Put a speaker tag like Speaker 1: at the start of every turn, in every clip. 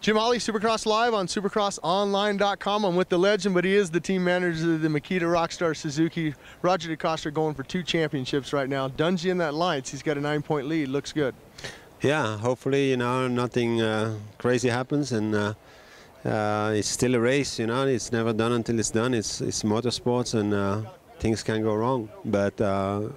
Speaker 1: Jim Holley, Supercross Live on supercrossonline.com. I'm with the legend, but he is the team manager of the Makita Rockstar Suzuki. Roger DeCoster going for 2 championships right now. Dungey in that lights. He's got a 9-point lead. Looks good.
Speaker 2: Yeah, hopefully, nothing crazy happens, and it's still a race. It's never done until it's done. It's motorsports, and things can go wrong. But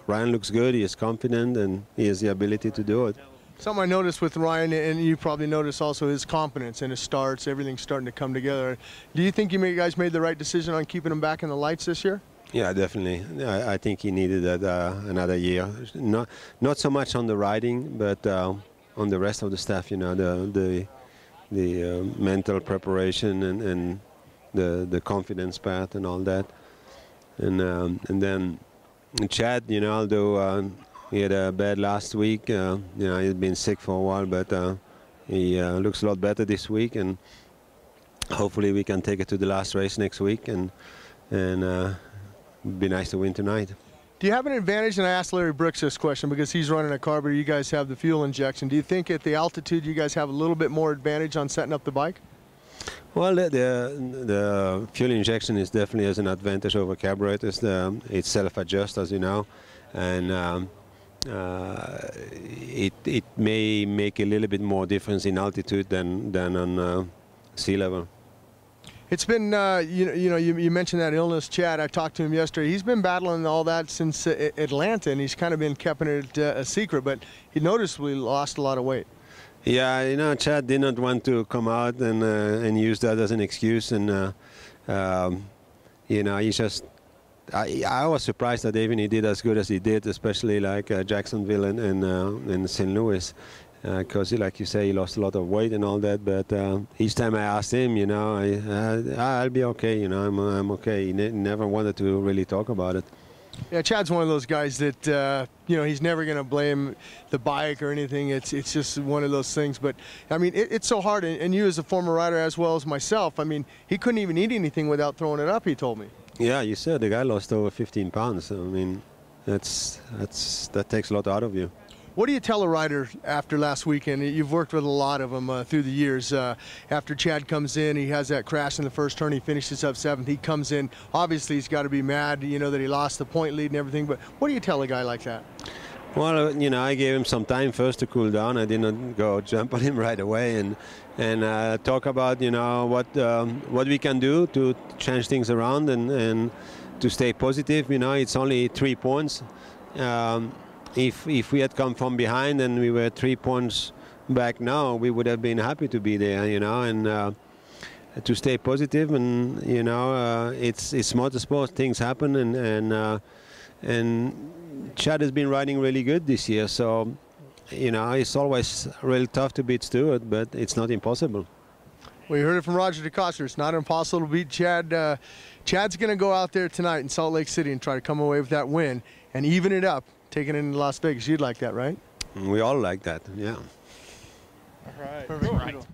Speaker 2: Ryan looks good. He is confident, and he has the ability to do it.
Speaker 1: Something I noticed with Ryan, and you probably noticed also, his confidence and his starts, everything's starting to come together. Do you think you guys made the right decision on keeping him back in the lights this year? Yeah,
Speaker 2: definitely. I think he needed that another year. Not so much on the riding, but on the rest of the stuff. The mental preparation and the confidence part and all that. And then Chad, although he had a bad last week. He's been sick for a while, but he looks a lot better this week, and hopefully we can take it to the last race next week, and it'd be nice to win tonight.
Speaker 1: Do you have an advantage? And I asked Larry Brooks this question because he's running a car, but you guys have the fuel injection. Do you think at the altitude you guys have a little bit more advantage on setting up the bike?
Speaker 2: Well, the fuel injection is definitely has an advantage over carburetors. It self-adjusts, as you know, and it may make a little bit more difference in altitude than on sea level.
Speaker 1: It's been, you mentioned that illness, Chad. I talked to him yesterday. He's been battling all that since Atlanta, and he's kind of been keeping it a secret, but he noticeably lost a lot of weight.
Speaker 2: Yeah, Chad did not want to come out and use that as an excuse, and he just. I was surprised that even he did as good as he did, especially like Jacksonville and St. Louis, because like you say, he lost a lot of weight and all that. But each time I asked him, I'll be okay. I'm okay. He never wanted to really talk about it.
Speaker 1: Yeah, Chad's one of those guys that he's never going to blame the bike or anything. It's just one of those things. But I mean, it's so hard. And you, as a former rider as well as myself, I mean, he couldn't even eat anything without throwing it up. He told me.
Speaker 2: Yeah, you said the guy lost over 15 pounds. I mean, that takes a lot out of you.
Speaker 1: What do you tell a rider after last weekend? You've worked with a lot of them through the years. After Chad comes in, he has that crash in the first turn. He finishes up 7th. He comes in. Obviously, he's got to be mad, that he lost the point lead and everything. But what do you tell a guy like that?
Speaker 2: Well, I gave him some time first to cool down. I did not go jump on him right away and talk about what we can do to change things around and to stay positive. It's only 3 points. If we had come from behind and we were 3 points back now, we would have been happy to be there. And to stay positive, and it's motorsport. Things happen, and Chad has been riding really good this year, so it's always really tough to beat Stewart, but it's not impossible.
Speaker 1: Well, you heard it from Roger DeCoster. It's not impossible to beat Chad. Chad's going to go out there tonight in Salt Lake City and try to come away with that win and even it up, taking it into Las Vegas. You'd like that, right?
Speaker 2: We all like that, yeah.
Speaker 1: All right. Perfect. Right.